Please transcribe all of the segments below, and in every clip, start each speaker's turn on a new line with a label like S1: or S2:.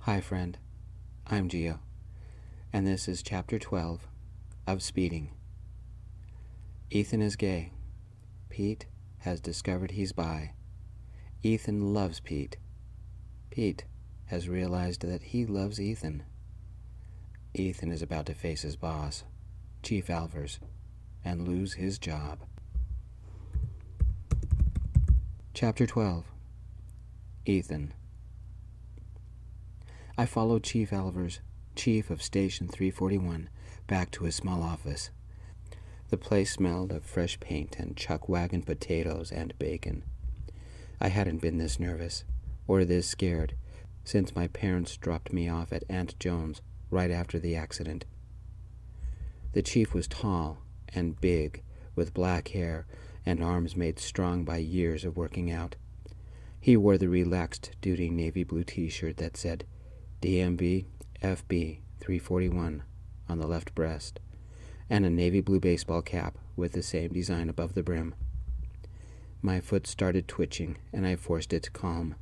S1: Hi friend, I'm Gio, and this is Chapter 12 of Speeding. Ethan is gay. Pete has discovered he's bi. Ethan loves Pete. Pete has realized that he loves Ethan. Ethan is about to face his boss, Chief Alvers, and lose his job. Chapter 12. Ethan. I followed Chief Alvers, chief of Station 341, back to his small office. The place smelled of fresh paint and chuck wagon potatoes and bacon. I hadn't been this nervous, or this scared, since my parents dropped me off at Aunt Joan's right after the accident. The chief was tall and big, with black hair and arms made strong by years of working out. He wore the relaxed duty navy blue t-shirt that said DMV FB 341 on the left breast, and a navy blue baseball cap with the same design above the brim. My foot started twitching, and I forced it to calm.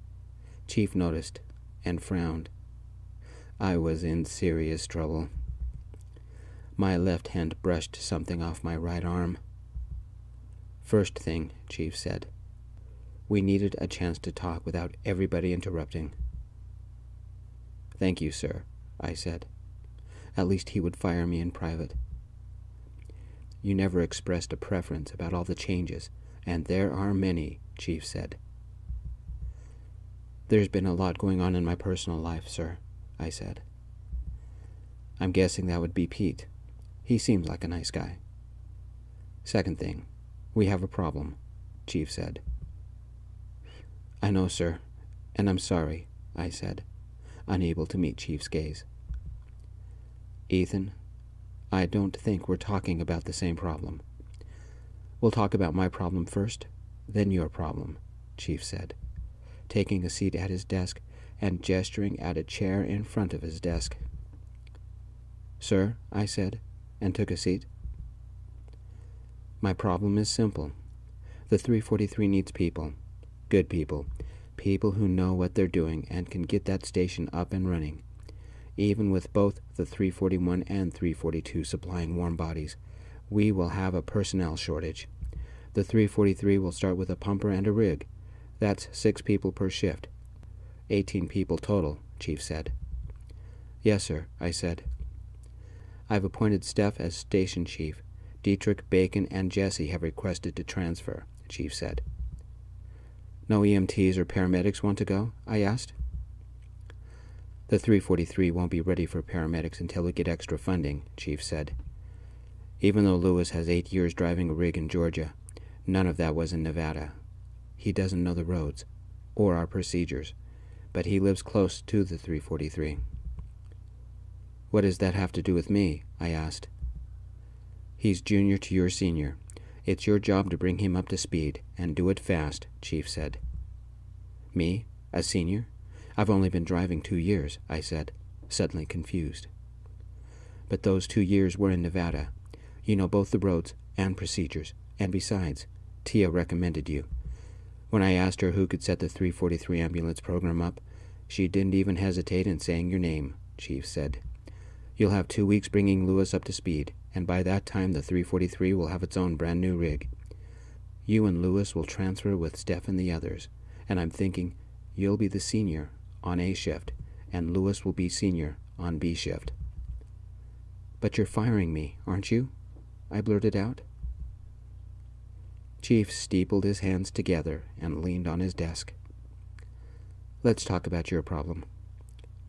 S1: Chief noticed and frowned. I was in serious trouble. My left hand brushed something off my right arm. First thing, Chief said. We needed a chance to talk without everybody interrupting. Thank you, sir, I said. At least he would fire me in private. You never expressed a preference about all the changes, and there are many, Chief said. There's been a lot going on in my personal life, sir, I said. I'm guessing that would be Pete. He seems like a nice guy. Second thing, we have a problem, Chief said. I know, sir, and I'm sorry, I said, unable to meet Chief's gaze. Ethan, I don't think we're talking about the same problem. We'll talk about my problem first, then your problem, Chief said, taking a seat at his desk and gesturing at a chair in front of his desk. Sir, I said, and took a seat. My problem is simple. The 343 needs people, good people, people who know what they're doing and can get that station up and running. Even with both the 341 and 342 supplying warm bodies, we will have a personnel shortage. The 343 will start with a pumper and a rig. That's 6 people per shift. 18 people total, Chief said. Yes, sir, I said. I've appointed Steph as station chief. Dietrich, Bacon, and Jesse have requested to transfer, Chief said. No EMTs or paramedics want to go? I asked. The 343 won't be ready for paramedics until we get extra funding, Chief said. Even though Lewis has 8 years driving a rig in Georgia, none of that was in Nevada. He doesn't know the roads or our procedures, but he lives close to the 343. What does that have to do with me? I asked. He's junior to your senior. It's your job to bring him up to speed, and do it fast, Chief said. Me? A senior? I've only been driving 2 years, I said, suddenly confused. But those 2 years were in Nevada. You know both the roads and procedures, and besides, Tia recommended you. When I asked her who could set the 343 ambulance program up, she didn't even hesitate in saying your name, Chief said. You'll have 2 weeks bringing Lewis up to speed, and by that time the 343 will have its own brand new rig. You and Lewis will transfer with Steph and the others, and I'm thinking you'll be the senior on A shift, and Lewis will be senior on B shift. But you're firing me, aren't you? I blurted out. Chief steepled his hands together and leaned on his desk. Let's talk about your problem.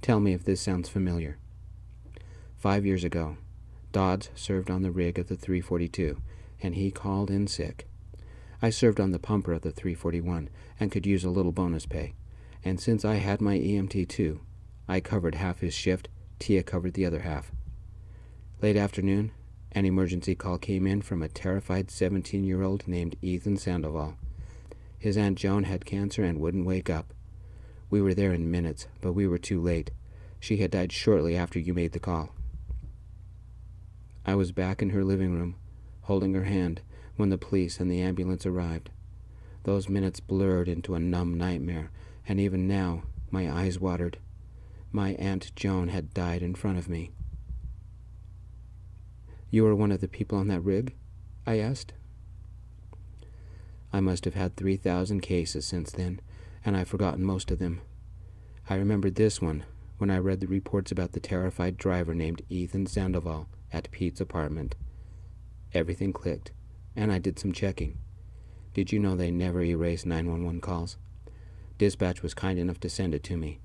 S1: Tell me if this sounds familiar. 5 years ago, Dodds served on the rig of the 342, and he called in sick. I served on the pumper of the 341 and could use a little bonus pay, and since I had my EMT too, I covered half his shift, Tia covered the other half. Late afternoon, an emergency call came in from a terrified 17-year-old named Ethan Sandoval. His Aunt Joan had cancer and wouldn't wake up. We were there in minutes, but we were too late. She had died shortly after you made the call. I was back in her living room, holding her hand, when the police and the ambulance arrived. Those minutes blurred into a numb nightmare, and even now my eyes watered. My Aunt Joan had died in front of me. "You were one of the people on that rig?" I asked. I must have had 3,000 cases since then, and I've forgotten most of them. I remembered this one when I read the reports about the terrified driver named Ethan Sandoval at Pete's apartment. Everything clicked, and I did some checking. Did you know they never erase 911 calls? Dispatch was kind enough to send it to me,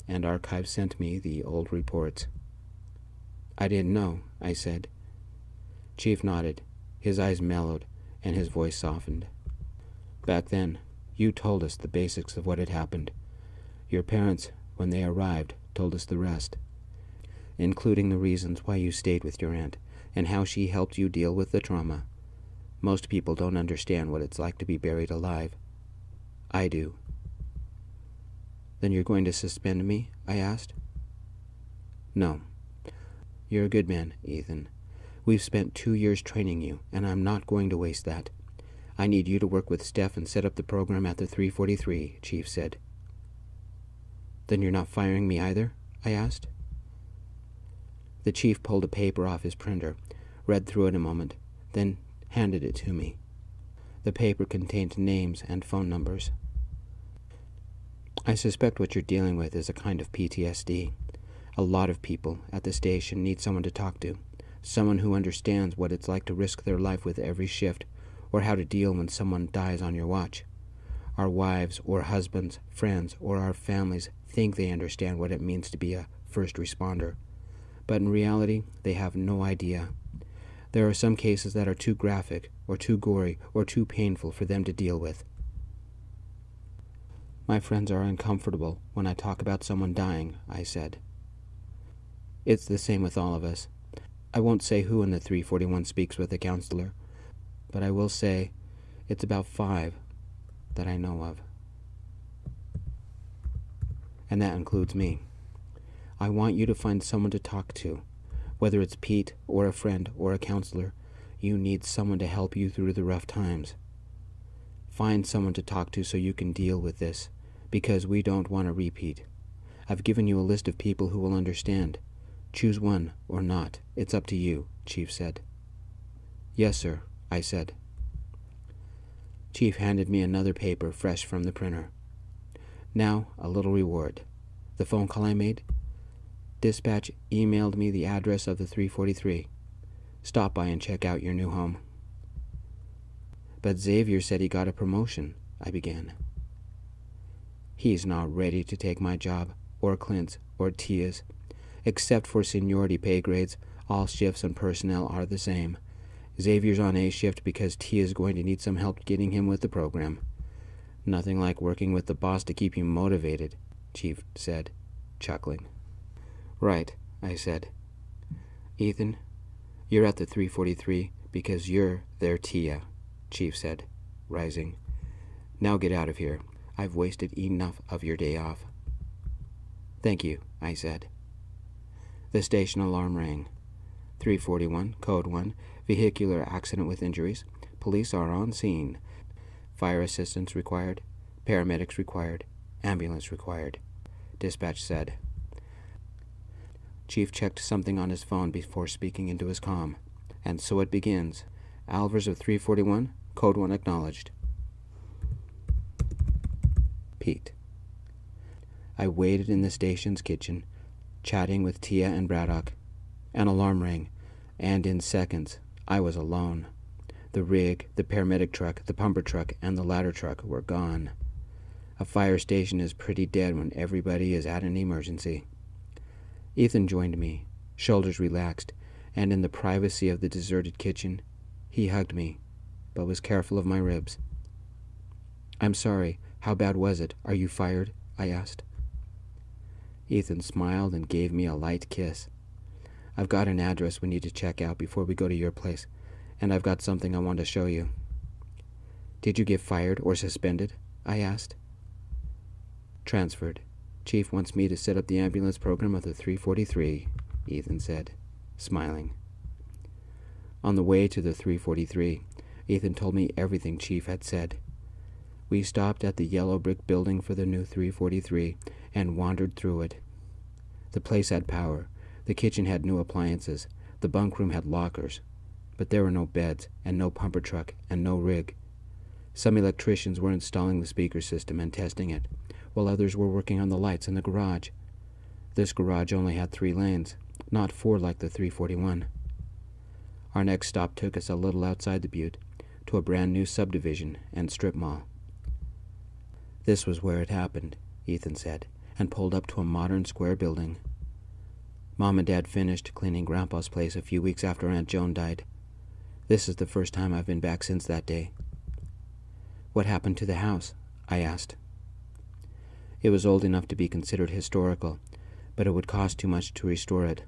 S1: and Archive sent me the old reports. "I didn't know," I said. Chief nodded. His eyes mellowed, and his voice softened. "Back then, you told us the basics of what had happened. Your parents, when they arrived, told us the rest, including the reasons why you stayed with your aunt and how she helped you deal with the trauma. Most people don't understand what it's like to be buried alive. I do." "Then you're going to suspend me?" I asked. "No. You're a good man, Ethan. We've spent 2 years training you, and I'm not going to waste that. I need you to work with Steph and set up the program at the 343, Chief said." "Then you're not firing me either?" I asked. The chief pulled a paper off his printer, read through it a moment, then handed it to me. The paper contained names and phone numbers. "I suspect what you're dealing with is a kind of PTSD. A lot of people at the station need someone to talk to, someone who understands what it's like to risk their life with every shift, or how to deal when someone dies on your watch. Our wives or husbands, friends, or our families think they understand what it means to be a first responder, but in reality, they have no idea. There are some cases that are too graphic, or too gory, or too painful for them to deal with. My friends are uncomfortable when I talk about someone dying," I said. "It's the same with all of us. I won't say who in the 341 speaks with a counselor, but I will say it's about 5 that I know of. And that includes me. I want you to find someone to talk to. Whether it's Pete or a friend or a counselor, you need someone to help you through the rough times. Find someone to talk to so you can deal with this, because we don't want a repeat. I've given you a list of people who will understand. Choose one or not. It's up to you," Chief said. "Yes, sir," I said. Chief handed me another paper fresh from the printer. "Now, a little reward. The phone call I made? Dispatch emailed me the address of the 343. Stop by and check out your new home." "But Xavier said he got a promotion," I began. "He's not ready to take my job, or Clint's, or Tia's. Except for seniority pay grades, all shifts and personnel are the same. Xavier's on A shift because Tia's going to need some help getting him with the program. Nothing like working with the boss to keep you motivated," Chief said, chuckling. "Right," I said. "Ethan, you're at the 343 because you're their Tia," Chief said, rising. "Now get out of here. I've wasted enough of your day off." "Thank you," I said. The station alarm rang. 341, Code 1, vehicular accident with injuries. Police are on scene. Fire assistance required. Paramedics required. Ambulance required, dispatch said. Chief checked something on his phone before speaking into his comm. "And so it begins. Alvers of 341, Code 1 acknowledged. Pete." I waited in the station's kitchen, chatting with Tia and Braddock. An alarm rang, and in seconds, I was alone. The rig, the paramedic truck, the pumper truck, and the ladder truck were gone. A fire station is pretty dead when everybody is at an emergency. Ethan joined me, shoulders relaxed, and in the privacy of the deserted kitchen, he hugged me, but was careful of my ribs. "I'm sorry. How bad was it? Are you fired?" I asked. Ethan smiled and gave me a light kiss. "I've got an address we need to check out before we go to your place, and I've got something I want to show you." "Did you get fired or suspended?" I asked. "Transferred. Chief wants me to set up the ambulance program of the 343, Ethan said, smiling. On the way to the 343, Ethan told me everything Chief had said. We stopped at the yellow brick building for the new 343 and wandered through it. The place had power. The kitchen had new appliances. The bunk room had lockers. But there were no beds, and no pumper truck, and no rig. Some electricians were installing the speaker system and testing it, while others were working on the lights in the garage. This garage only had 3 lanes, not 4 like the 341. Our next stop took us a little outside the butte, to a brand new subdivision and strip mall. This was where it happened, Ethan said, and pulled up to a modern square building. Mom and Dad finished cleaning Grandpa's place a few weeks after Aunt Joan died. This is the first time I've been back since that day. What happened to the house? I asked. It was old enough to be considered historical, but it would cost too much to restore it.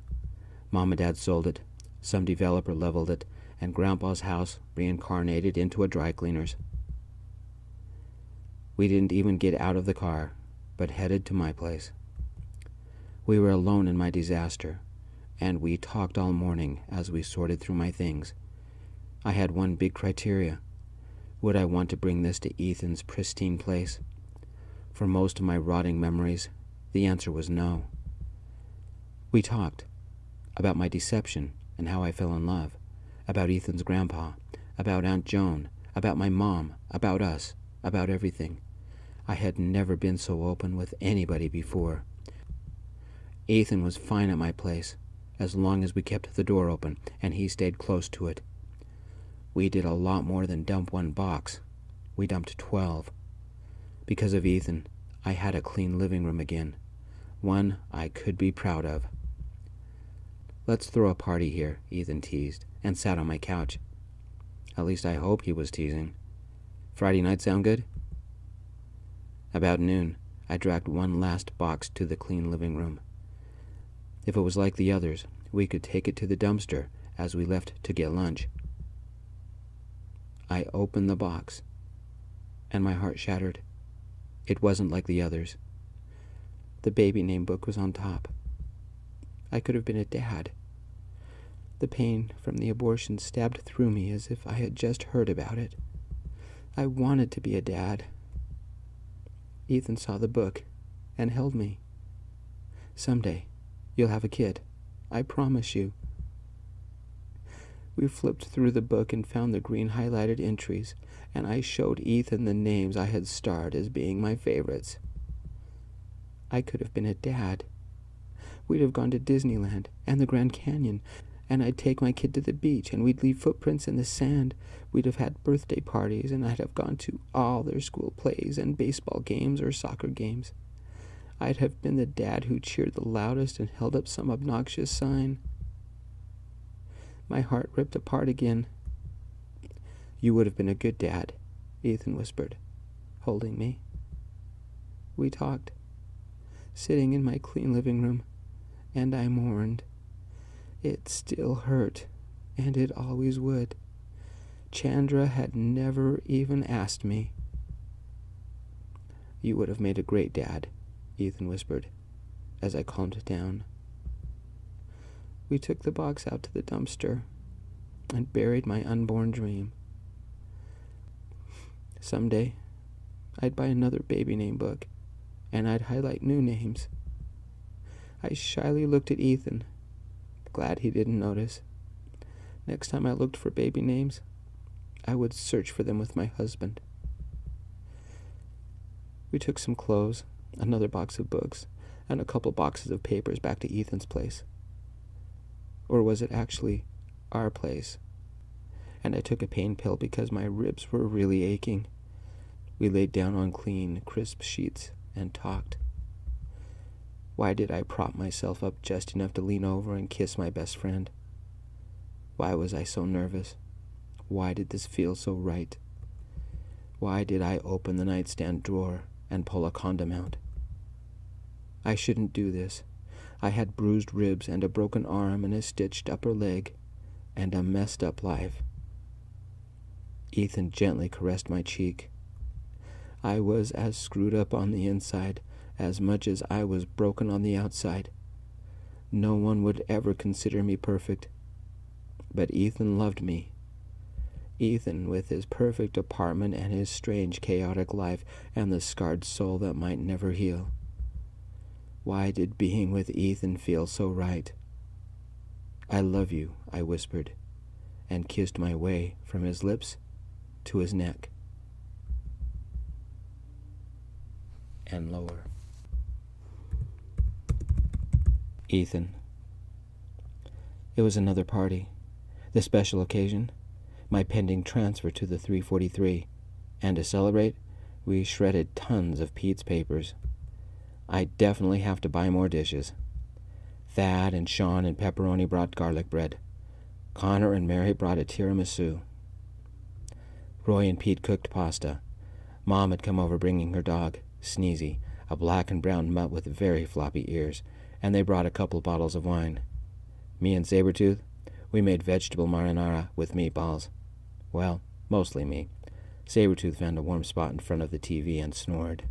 S1: Mom and Dad sold it. Some developer leveled it, and Grandpa's house reincarnated into a dry cleaner's. We didn't even get out of the car, but headed to my place. We were alone in my disaster, and we talked all morning as we sorted through my things. I had one big criteria. Would I want to bring this to Ethan's pristine place? For most of my rotting memories, the answer was no. We talked about my deception and how I fell in love, about Ethan's grandpa, about Aunt Joan, about my mom, about us, about everything. I had never been so open with anybody before. Ethan was fine at my place, as long as we kept the door open and he stayed close to it. We did a lot more than dump 1 box. We dumped 12. Because of Ethan, I had a clean living room again, one I could be proud of. Let's throw a party here, Ethan teased, and sat on my couch. At least I hope he was teasing. Friday night sound good? About noon, I dragged 1 last box to the clean living room. If it was like the others, we could take it to the dumpster as we left to get lunch. I opened the box, and my heart shattered. It wasn't like the others. The baby name book was on top. I could have been a dad. The pain from the abortion stabbed through me as if I had just heard about it. I wanted to be a dad. Ethan saw the book and held me. Someday, you'll have a kid. I promise you. We flipped through the book and found the green highlighted entries, and I showed Ethan the names I had starred as being my favorites. I could have been a dad. We'd have gone to Disneyland and the Grand Canyon, and I'd take my kid to the beach, and we'd leave footprints in the sand. We'd have had birthday parties, and I'd have gone to all their school plays and baseball games or soccer games. I'd have been the dad who cheered the loudest and held up some obnoxious sign. My heart ripped apart again. You would have been a good dad, Ethan whispered, holding me. We talked, sitting in my clean living room, and I mourned. It still hurt, and it always would. Chandra had never even asked me. You would have made a great dad, Ethan whispered, as I calmed down. We took the box out to the dumpster and buried my unborn dream. Someday, I'd buy another baby name book, and I'd highlight new names. I shyly looked at Ethan, glad he didn't notice. Next time I looked for baby names, I would search for them with my husband. We took some clothes, another box of books, and a couple boxes of papers back to Ethan's place. Or was it actually our place? And I took a pain pill because my ribs were really aching. We laid down on clean, crisp sheets and talked. Why did I prop myself up just enough to lean over and kiss my best friend? Why was I so nervous? Why did this feel so right? Why did I open the nightstand drawer and pull a condom out? I shouldn't do this. I had bruised ribs and a broken arm and a stitched upper leg and a messed up life. Ethan gently caressed my cheek. I was as screwed up on the inside as much as I was broken on the outside. No one would ever consider me perfect. But Ethan loved me. Ethan, with his perfect apartment and his strange, chaotic life and the scarred soul that might never heal. Why did being with Ethan feel so right? I love you, I whispered, and kissed my way from his lips to his neck and lower. Ethan. It was another party. The special occasion, my pending transfer to the 343, and to celebrate, we shredded tons of Pete's papers. I definitely have to buy more dishes. Thad and Sean and Pepperoni brought garlic bread. Connor and Mary brought a tiramisu. Roy and Pete cooked pasta. Mom had come over bringing her dog, Sneezy, a black and brown mutt with very floppy ears, and they brought a couple bottles of wine. Me and Sabretooth, we made vegetable marinara with meatballs. Well, mostly me. Sabretooth found a warm spot in front of the TV and snored.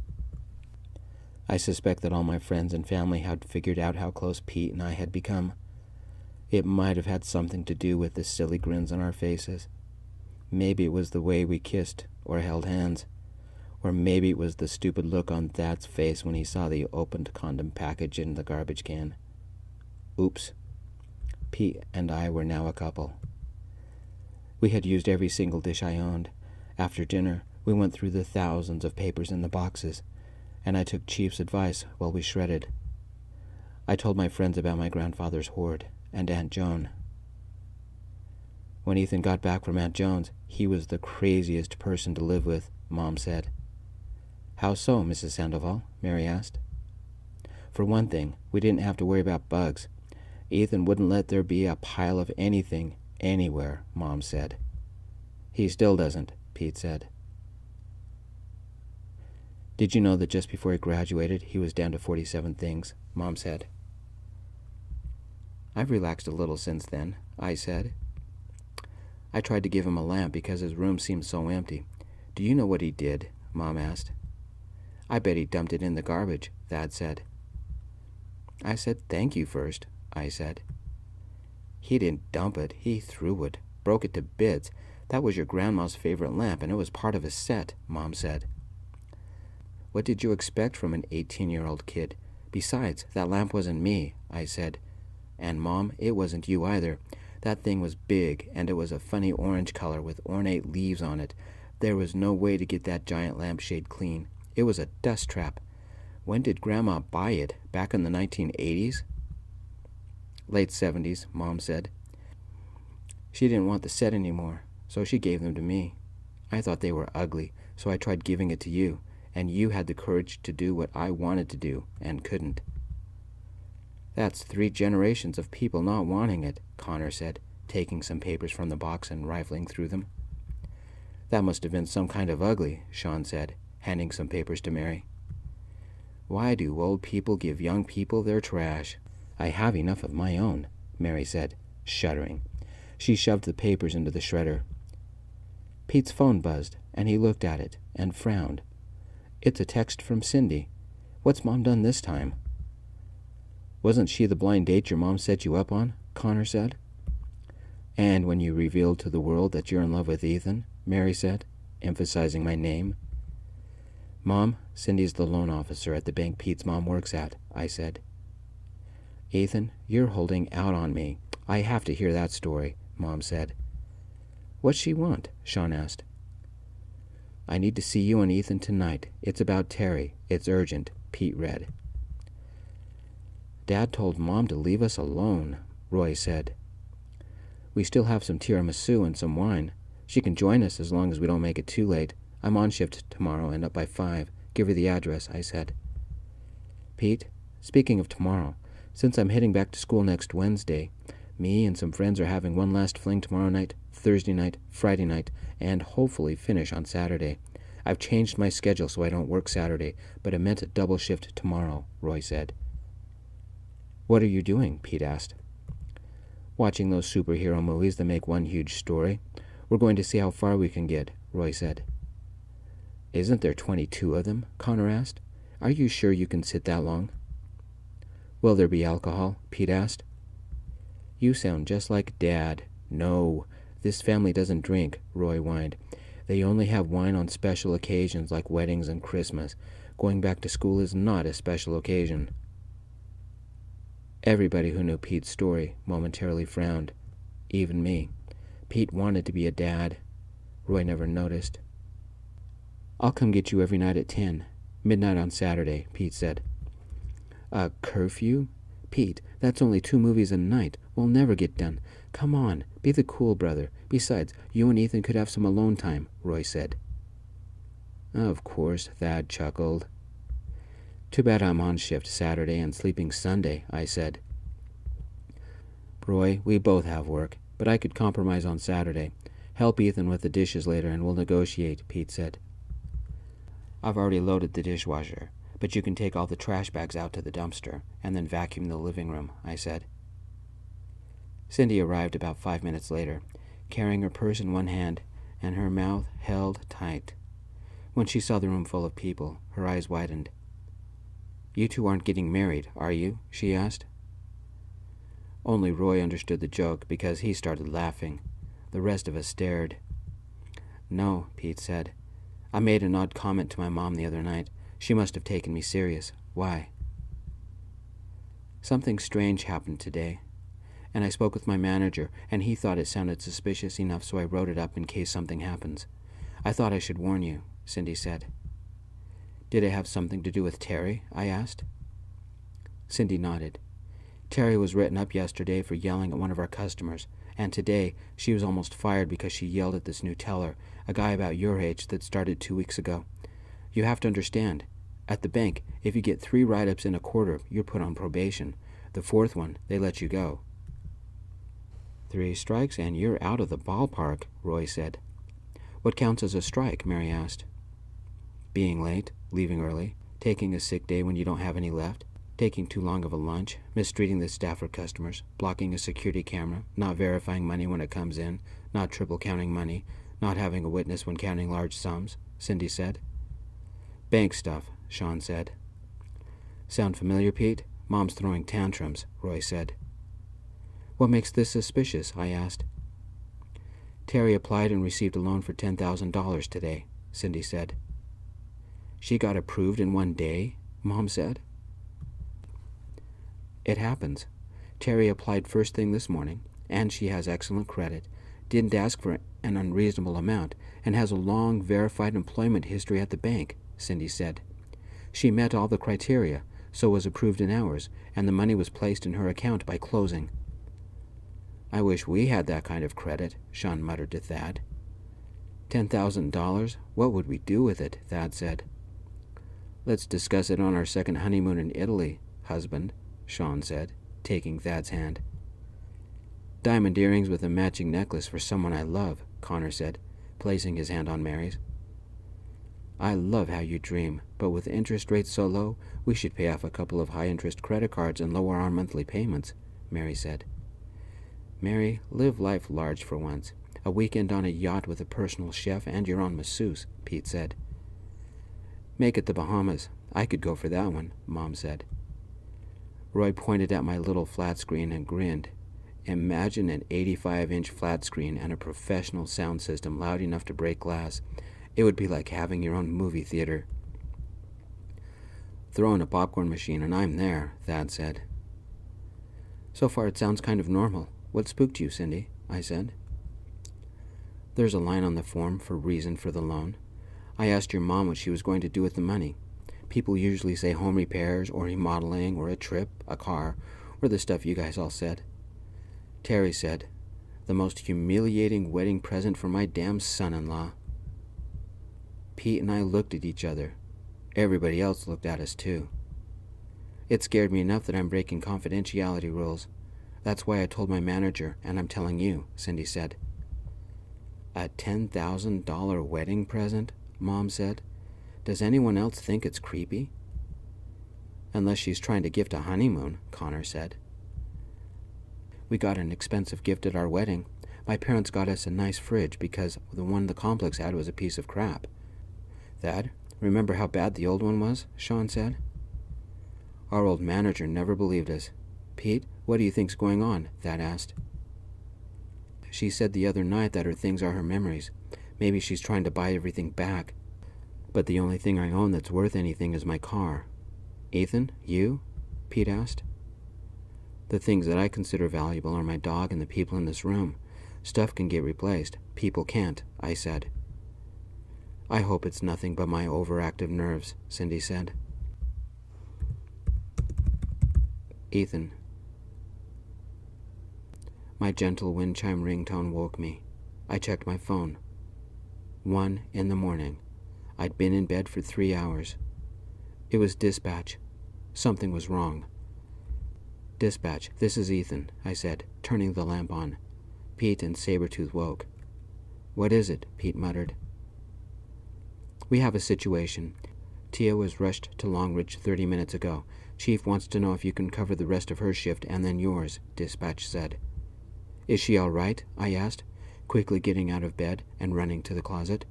S1: I suspect that all my friends and family had figured out how close Pete and I had become. It might have had something to do with the silly grins on our faces. Maybe it was the way we kissed or held hands. Or maybe it was the stupid look on Thad's face when he saw the opened condom package in the garbage can. Oops. Pete and I were now a couple. We had used every single dish I owned. After dinner, we went through the thousands of papers in the boxes, and I took Chief's advice while we shredded. I told my friends about my grandfather's hoard and Aunt Joan. When Ethan got back from Aunt Joan's, he was the craziest person to live with, Mom said. How so, Mrs. Sandoval? Mary asked. For one thing, we didn't have to worry about bugs. Ethan wouldn't let there be a pile of anything anywhere, Mom said. He still doesn't, Pete said. Did you know that just before he graduated, he was down to 47 things? Mom said. I've relaxed a little since then, I said. I tried to give him a lamp because his room seemed so empty. Do you know what he did? Mom asked. I bet he dumped it in the garbage, Thad said. I said thank you first, I said. He didn't dump it, he threw it, broke it to bits. That was your grandma's favorite lamp, and it was part of a set, Mom said. What did you expect from an 18-year-old kid? Besides, that lamp wasn't me, I said. And, Mom, it wasn't you either. That thing was big, and it was a funny orange color with ornate leaves on it. There was no way to get that giant lampshade clean. It was a dust trap. When did Grandma buy it? Back in the 1980s? Late 70s, Mom said. She didn't want the set anymore, so she gave them to me. I thought they were ugly, so I tried giving it to you, and you had the courage to do what I wanted to do and couldn't. That's 3 generations of people not wanting it, Connor said, taking some papers from the box and rifling through them. That must have been some kind of ugly, Sean said, handing some papers to Mary. Why do old people give young people their trash? I have enough of my own, Mary said, shuddering. She shoved the papers into the shredder. Pete's phone buzzed, and he looked at it and frowned. It's a text from Cindy. What's Mom done this time? Wasn't she the blind date your mom set you up on? Connor said. And when you revealed to the world that you're in love with Ethan, Mary said, emphasizing my name. Mom, Cindy's the loan officer at the bank Pete's mom works at, I said. Ethan, you're holding out on me. I have to hear that story, Mom said. What's she want? Sean asked. I need to see you and Ethan tonight. It's about Terry. It's urgent, Pete read. Dad told Mom to leave us alone, Roy said. We still have some tiramisu and some wine. She can join us as long as we don't make it too late. I'm on shift tomorrow and up by 5. Give her the address, I said. Pete, speaking of tomorrow, since I'm heading back to school next Wednesday, me and some friends are having one last fling tomorrow night, Thursday night, Friday night, and hopefully finish on Saturday. I've changed my schedule so I don't work Saturday, but I meant a double shift tomorrow, Roy said. What are you doing? Pete asked. Watching those superhero movies that make one huge story. We're going to see how far we can get, Roy said. Isn't there 22 of them? Connor asked. Are you sure you can sit that long? Will there be alcohol? Pete asked. You sound just like Dad. No, this family doesn't drink, Roy whined. They only have wine on special occasions like weddings and Christmas. Going back to school is not a special occasion. Everybody who knew Pete's story momentarily frowned, even me. Pete wanted to be a dad. Roy never noticed. "I'll come get you every night at 10. Midnight on Saturday," Pete said. "A curfew? Pete, that's only 2 movies a night. We'll never get done. Come on, be the cool brother. Besides, you and Ethan could have some alone time," Roy said. "Of course," Thad chuckled. "Too bad I'm on shift Saturday and sleeping Sunday," I said. "Roy, we both have work, but I could compromise on Saturday. Help Ethan with the dishes later and we'll negotiate," Pete said. "I've already loaded the dishwasher, but you can take all the trash bags out to the dumpster and then vacuum the living room," I said. Cindy arrived about 5 minutes later, carrying her purse in one hand and her mouth held tight. When she saw the room full of people, her eyes widened. "You two aren't getting married, are you?" she asked. Only Roy understood the joke because he started laughing. The rest of us stared. "No," Pete said. "I made an odd comment to my mom the other night. She must have taken me serious. Why?" "Something strange happened today, and I spoke with my manager, and he thought it sounded suspicious enough, so I wrote it up in case something happens. I thought I should warn you," Cindy said. "Did it have something to do with Terry?" I asked. Cindy nodded. "Terry was written up yesterday for yelling at one of our customers, and today she was almost fired because she yelled at this new teller, a guy about your age that started 2 weeks ago. You have to understand, at the bank, if you get 3 write-ups in a quarter, you're put on probation. The 4th one, they let you go." "3 strikes and you're out of the ballpark," Roy said. "What counts as a strike?" Mary asked. "Being late, leaving early, taking a sick day when you don't have any left, taking too long of a lunch, mistreating the staff or customers, blocking a security camera, not verifying money when it comes in, not triple counting money, not having a witness when counting large sums," Cindy said. "Bank stuff," Sean said. "Sound familiar, Pete? Mom's throwing tantrums," Roy said. "What makes this suspicious?" I asked. "Terry applied and received a loan for $10,000 today," Cindy said. "She got approved in 1 day?" Mom said. "It happens. Terry applied first thing this morning, and she has excellent credit, didn't ask for an unreasonable amount, and has a long, verified employment history at the bank," Cindy said. "She met all the criteria, so was approved in hours, and the money was placed in her account by closing." "I wish we had that kind of credit," Sean muttered to Thad. $10,000? What would we do with it?" Thad said. "Let's discuss it on our second honeymoon in Italy, husband," Sean said, taking Thad's hand. "Diamond earrings with a matching necklace for someone I love," Connor said, placing his hand on Mary's. "I love how you dream, but with interest rates so low, we should pay off a couple of high-interest credit cards and lower our monthly payments," Mary said. "Mary, live life large for once. A weekend on a yacht with a personal chef and your own masseuse," Pete said. "Make it the Bahamas. I could go for that one," Mom said. Roy pointed at my little flat screen and grinned. Imagine an 85-inch flat screen and a professional sound system loud enough to break glass. It would be like having your own movie theater. "Throw in a popcorn machine and I'm there," Thad said. "So far it sounds kind of normal. What spooked you, Cindy?" I said. "There's a line on the form for reason for the loan. I asked your mom what she was going to do with the money. People usually say home repairs or remodeling or a trip, a car, or the stuff you guys all said. Terry said, the most humiliating wedding present for my damn son-in-law." Pete and I looked at each other. Everybody else looked at us too. "It scared me enough that I'm breaking confidentiality rules. That's why I told my manager, and I'm telling you," Cindy said. "A $10,000 wedding present?" Mom said. "Does anyone else think it's creepy?" "Unless she's trying to gift a honeymoon," Connor said. "We got an expensive gift at our wedding. My parents got us a nice fridge because the one the complex had was a piece of crap." "Thad, remember how bad the old one was?" Sean said. "Our old manager never believed us." "Pete, what do you think's going on?" Thad asked. "She said the other night that her things are her memories. Maybe she's trying to buy everything back. But the only thing I own that's worth anything is my car." "Ethan, you?" Pete asked. The things that I consider valuable are my dog and the people in this room. Stuff can get replaced. People can't, I said. I hope it's nothing but my overactive nerves, Cindy said. Ethan. My gentle wind chime ringtone woke me. I checked my phone. 1 in the morning. I'd been in bed for 3 hours. It was dispatch. Something was wrong. Dispatch, this is Ethan, I said, turning the lamp on. Pete and Sabretooth woke. What is it? Pete muttered. We have a situation. Tia was rushed to Longridge 30 minutes ago. Chief wants to know if you can cover the rest of her shift and then yours, Dispatch said. Is she all right? I asked, quickly getting out of bed and running to the closet.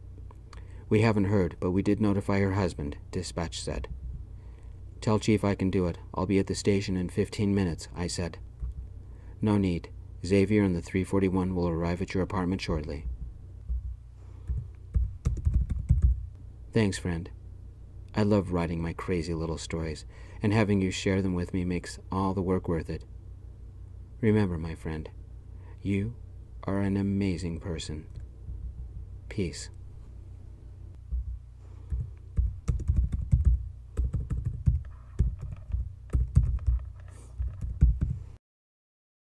S1: We haven't heard, but we did notify her husband, Dispatch said. Tell Chief I can do it. I'll be at the station in 15 minutes, I said. No need. Xavier and the 341 will arrive at your apartment shortly. Thanks, friend. I love writing my crazy little stories, and having you share them with me makes all the work worth it. Remember, my friend, you are an amazing person. Peace.